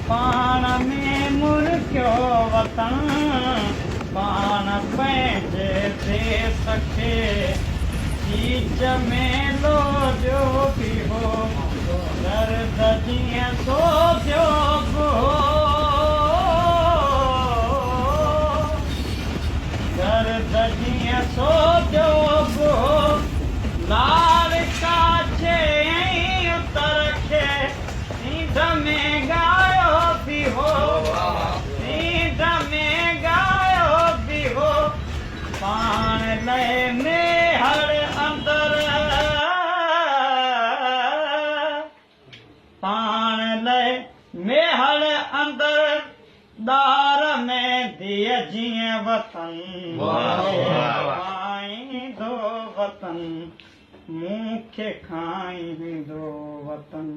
पाण में मुर्गियो वतन पाण पंहिंजे देश खे बीच में लोॼो पियो दर्द जीअं सोचियो दर्द जीअं सोचियो लाल काछे उतर खे नींद में गायो बि हो नींद में गायो बि हो पाण लय में हर अंदर पाण लय में हर अंदर दार में दिए जीअं वतन खाईंदो वतन मूंखे खाईंदो वतन।